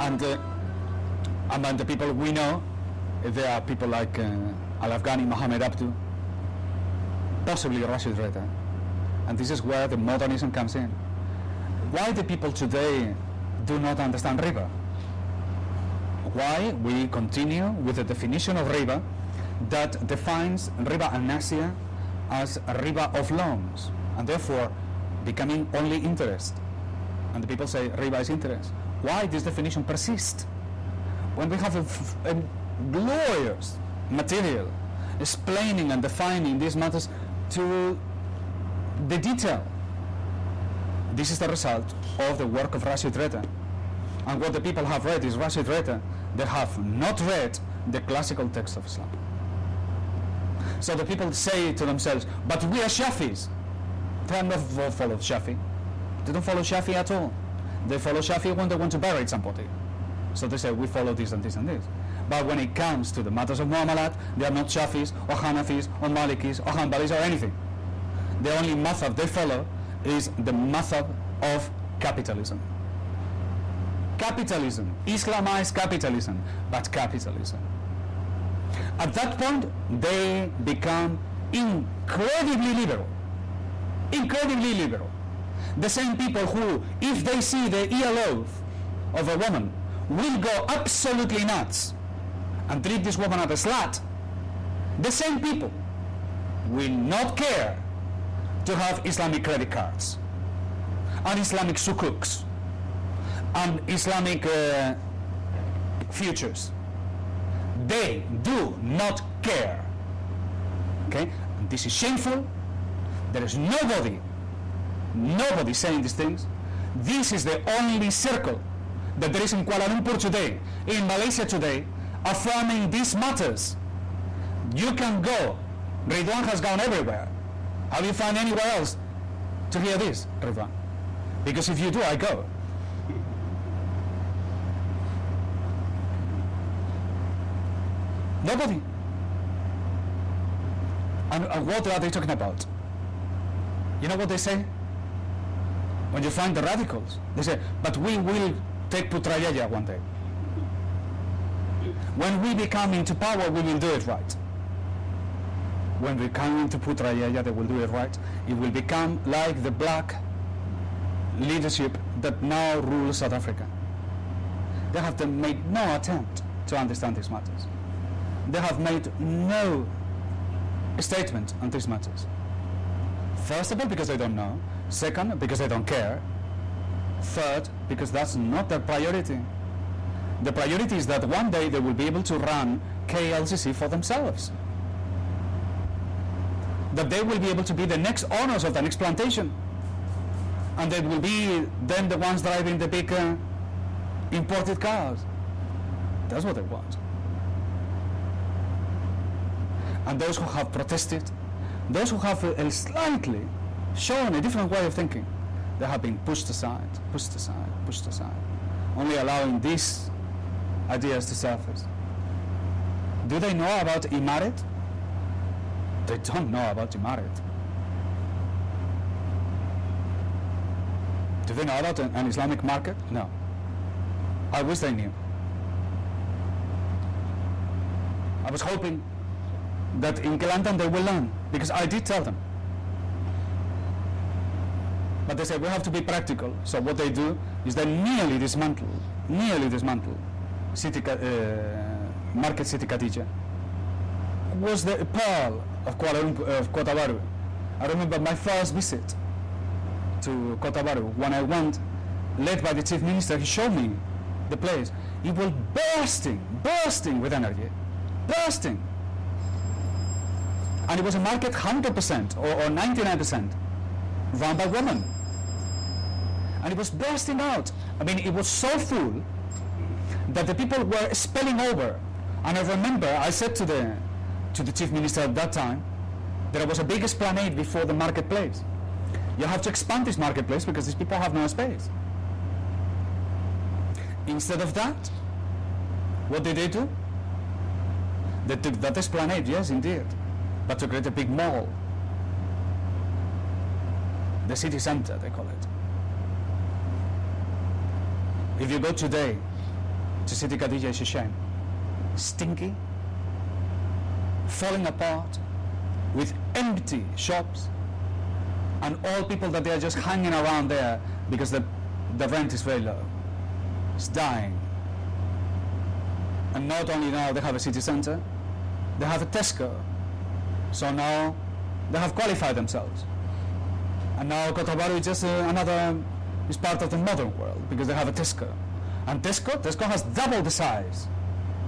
And among the people we know, there are people like Al-Afghani, Mohammed Abdu, possibly Rashid Reda. And this is where the modernism comes in. Why the people today do not understand Riba? Why we continue with the definition of Riba that defines Riba al-Nasiya as a Riba of loans, and therefore becoming only interest. And the people say Riba is interest. Why this definition persists when we have a glorious material explaining and defining these matters to the detail? This is the result of the work of Rashid Reda. And what the people have read is Rashid Reda. They have not read the classical text of Islam. So the people say to themselves, but we are Shafis. They are not follow Shafi. They don't follow Shafi at all. They follow Shafi when they want to bury somebody. So they say, we follow this and this and this. But when it comes to the matters of muamalat, they are not Shafis or Hanafis or Malikis or Hanbalis or anything. The only madhab they follow is the madhab of capitalism. Capitalism, Islamized capitalism, but capitalism. At that point, they become incredibly liberal. Incredibly liberal. The same people who, if they see the earlobe of a woman, will go absolutely nuts and treat this woman as a slut, the same people will not care to have Islamic credit cards and Islamic sukuks and Islamic futures. They do not care. Okay? And this is shameful. There is nobody saying these things. This is the only circle that there is in Kuala Lumpur today, in Malaysia today, affirming these matters. You can go. Ridwan has gone everywhere. Have you found anywhere else to hear this, Ridwan? Because if you do, I go. Nobody. And what are they talking about? You know what they say? When you find the radicals, they say, but we will take Putrajaya one day. When we become into power, we will do it right. When we come into Putrajaya, they will do it right. It will become like the black leadership that now rules South Africa. They have made no attempt to understand these matters. They have made no statement on these matters. First of all, because they don't know. Second, because they don't care. Third, because that's not their priority. The priority is that one day they will be able to run KLCC for themselves. That they will be able to be the next owners of the next plantation. And they will be then the ones driving the big imported cars. That's what they want. And those who have protested, those who have slightly shown a different way of thinking, they have been pushed aside, pushed aside, pushed aside, only allowing these ideas to surface. Do they know about Imarate? They don't know about Imarate. Do they know about an Islamic market? No. I wish they knew. I was hoping that in Kelantan they will learn, because I did tell them. But they said we have to be practical. So what they do is they nearly dismantle Market City Khadija. It was the pearl of Kuala Lumpur, of Kota Baru. I remember my first visit to Kota Baru. When I went, led by the chief minister, he showed me the place. It was bursting with energy, bursting. And it was a market 100% or 99% run by women. And it was bursting out. I mean, it was so full that the people were spilling over. And I remember I said to the chief minister at that time that there was a big esplanade before the marketplace. You have to expand this marketplace because these people have no space. Instead of that, what did they do? They took that esplanade, yes indeed, but to create a big mall. The city center, they call it. If you go today to City Khadija is a shame. Stinky, falling apart, with empty shops, and all people that they are just hanging around there because the rent is very low. It's dying. And not only now they have a city center, they have a Tesco. So now they have qualified themselves. And now Cotabaru is just is part of the modern world because they have a Tesco. And Tesco has doubled the size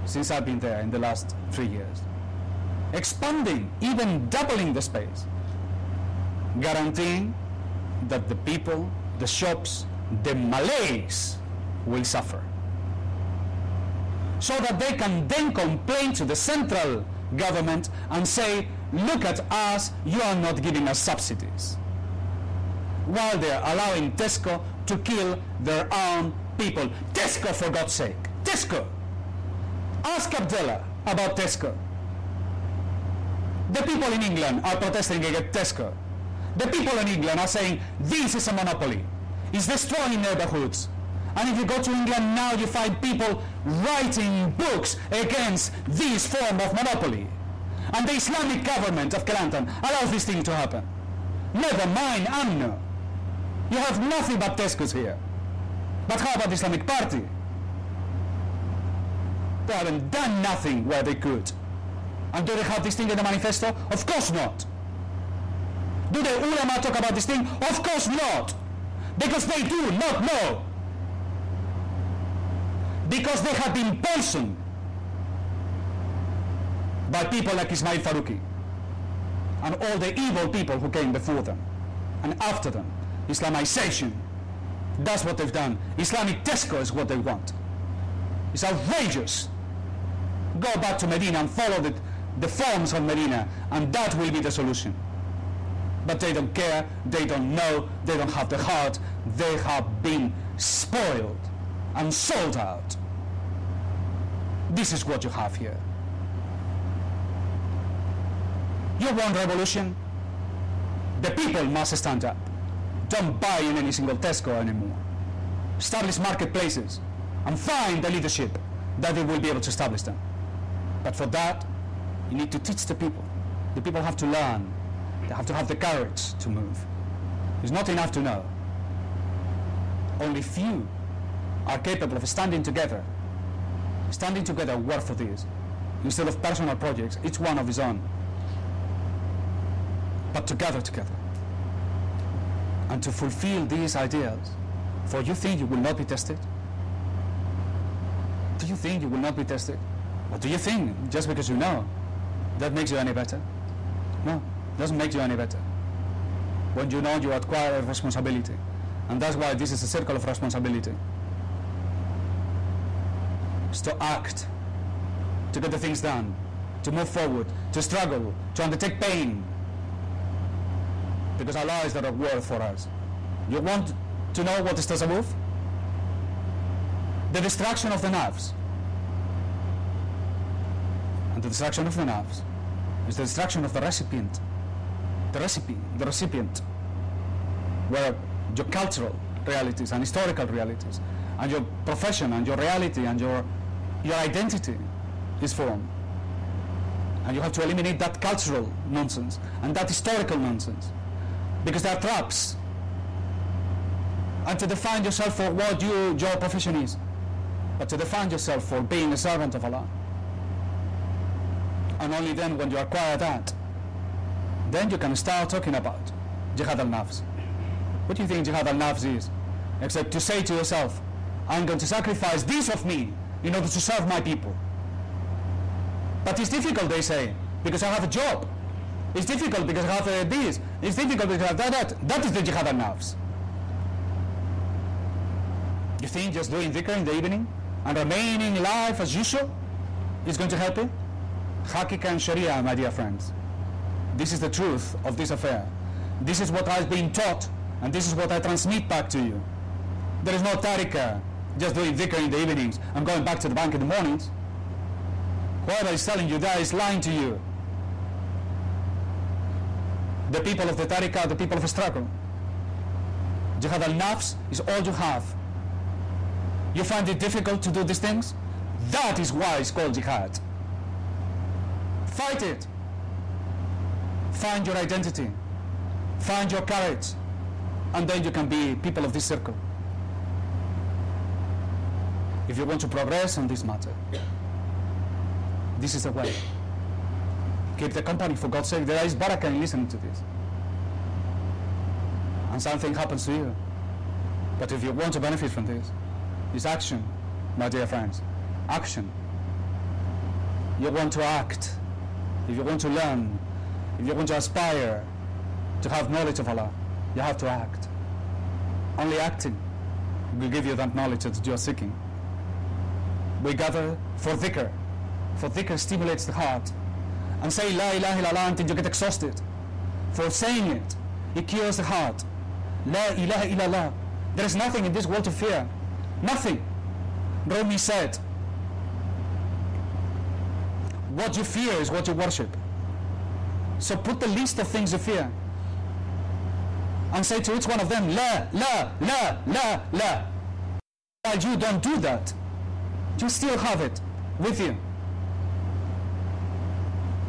since I've been there in the last 3 years. Expanding, even doubling the space. Guaranteeing that the people, the shops, the Malays will suffer. So that they can then complain to the central government and say, look at us, you are not giving us subsidies. While they are allowing Tesco to kill their own people. Tesco, for God's sake. Tesco. Ask Abdullah about Tesco. The people in England are protesting against Tesco. The people in England are saying, this is a monopoly. It's destroying neighborhoods. And if you go to England now, you find people writing books against this form of monopoly. And the Islamic government of Kelantan allows this thing to happen. Never mind UMNO. You have nothing but Tesco's here. But how about the Islamic Party? They haven't done nothing where they could. And do they have this thing in the manifesto? Of course not. Do the ulama talk about this thing? Of course not. Because they do not know. Because they have been poisoned by people like Ismail Farouki and all the evil people who came before them and after them. Islamization, that's what they've done. Islamic Tesco is what they want. It's outrageous. Go back to Medina and follow the forms of Medina, and that will be the solution. But they don't care, they don't know, they don't have the heart. They have been spoiled and sold out. This is what you have here. You want revolution? The people must stand up. Don't buy in any single Tesco anymore. Establish marketplaces and find the leadership that they will be able to establish them. But for that, you need to teach the people. The people have to learn. They have to have the courage to move. It's not enough to know. Only few are capable of standing together work for this, instead of personal projects, each one of his own, but together. And to fulfill these ideals. For you think you will not be tested? Do you think you will not be tested? Or do you think just because you know that makes you any better? No, doesn't make you any better. When you know, you acquire a responsibility. And that's why this is a circle of responsibility. It's to act, to get the things done, to move forward, to struggle, to undertake pain. Because Allah is the reward for us. You want to know what is tasawwuf? The distraction of the nerves. And the distraction of the nerves is the distraction of the recipient. The recipient. Where your cultural realities and historical realities and your profession and your reality and your identity is formed. And you have to eliminate that cultural nonsense and that historical nonsense. Because they are traps. And to define yourself for what your profession is, but to define yourself for being a servant of Allah. And only then, when you acquire that, then you can start talking about jihad al-nafs. What do you think jihad al-nafs is? Except to say to yourself, I'm going to sacrifice this of me in order to serve my people. But it's difficult, they say, because I have a job. It's difficult because I have this. It's difficult because I have that. That is the jihad al-nafs. You think just doing dhikr in the evening and remaining life as usual is going to help you? Hakika and Sharia, my dear friends. This is the truth of this affair. This is what I've been taught, and this is what I transmit back to you. There is no tariqah just doing dhikr in the evenings and going back to the bank in the mornings. Whoever is telling you that is lying to you. The people of the tariqah are the people of a struggle. Jihad al-nafs is all you have. You find it difficult to do these things? That is why it's called jihad. Fight it. Find your identity. Find your courage. And then you can be people of this circle. If you want to progress on this matter, this is the way. Keep the company, for God's sake. There is barakah in listening to this. And something happens to you. But if you want to benefit from this, it's action, my dear friends. Action. You want to act. If you want to learn, if you want to aspire to have knowledge of Allah, you have to act. Only acting will give you that knowledge that you are seeking. We gather for dhikr. For dhikr stimulates the heart. And say La ilaha illallah until you get exhausted. For saying it, it cures the heart. La ilaha illallah. There is nothing in this world to fear. Nothing. Rumi said, what you fear is what you worship. So put the list of things you fear and say to each one of them, La, la, la, la, la. While you don't do that, you still have it with you.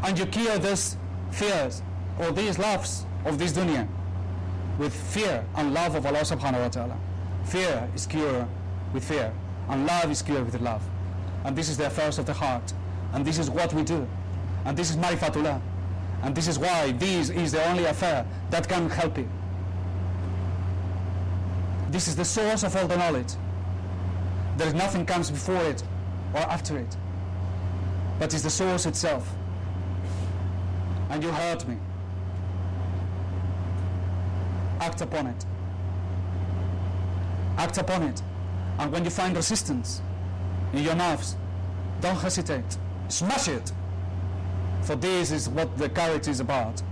And you cure these fears or these loves of this dunya with fear and love of Allah subhanahu wa ta'ala. Fear is cured with fear, and love is cured with love. And this is the affairs of the heart. And this is what we do. And this is Marifatullah. And this is why this is the only affair that can help you. This is the source of all the knowledge. There is nothing comes before it or after it. But it's the source itself. And you heard me. Act upon it. Act upon it. And when you find resistance in your nerves, don't hesitate. Smash it. For this is what the courage is about.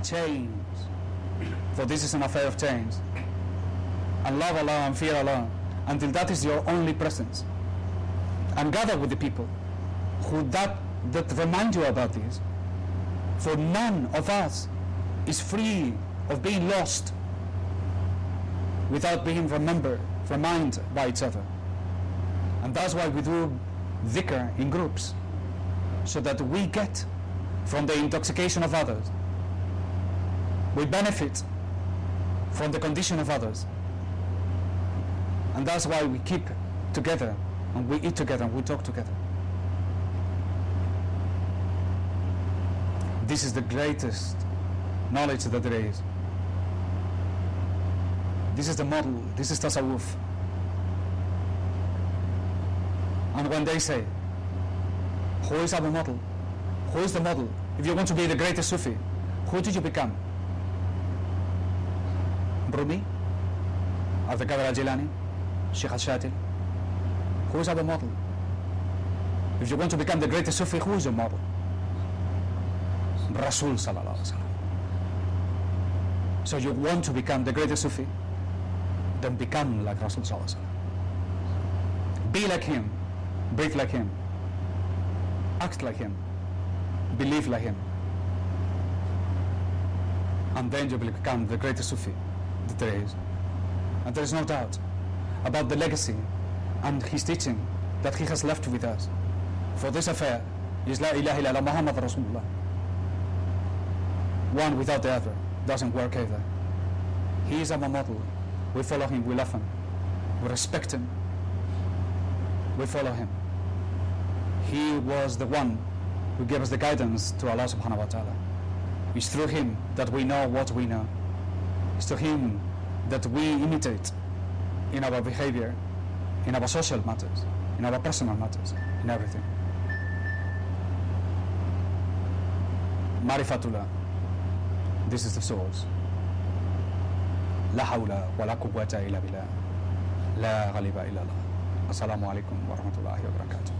Change. For this is an affair of change. And love Allah and fear Allah until that is your only presence. And gather with the people who that remind you about this. For none of us is free of being lost without being reminded by each other. And that's why we do dhikr in groups, so that we get from the intoxication of others. We benefit from the condition of others. And that's why we keep together, and we eat together, and we talk together. This is the greatest knowledge that there is. This is the model. This is tasawwuf. And when they say, who is our model? Who is the model? If you want to be the greatest Sufi, who did you become? Rumi? Abdul Qadir al-Jilani? Sheikh al-Shatil? Who is our model? If you want to become the greatest Sufi, who is your model? Rasul sallallahu alaihi wasallam. So you want to become the greatest Sufi? Then become like Rasul sallallahu alaihi wasallam. Be like him. Breathe like him. Act like him. Believe like him. And then you will become the greatest Sufi that there is. And there is no doubt about the legacy and his teaching that he has left with us. For this affair is La ilaha illallah Muhammad Rasulullah. One without the other doesn't work either. He is our model. We follow him, we love him, we respect him, we follow him. He was the one who gave us the guidance to Allah subhanahu wa ta'ala. It's through him that we know what we know. It's through him that we imitate in our behavior, in our social matters, in our personal matters, in everything. Marifatullah. This is the source. La hawla wa la quwwata illa billah. La ghaliba illa Allah. Assalamu alaikum wa rahmatullahi wa barakatuh.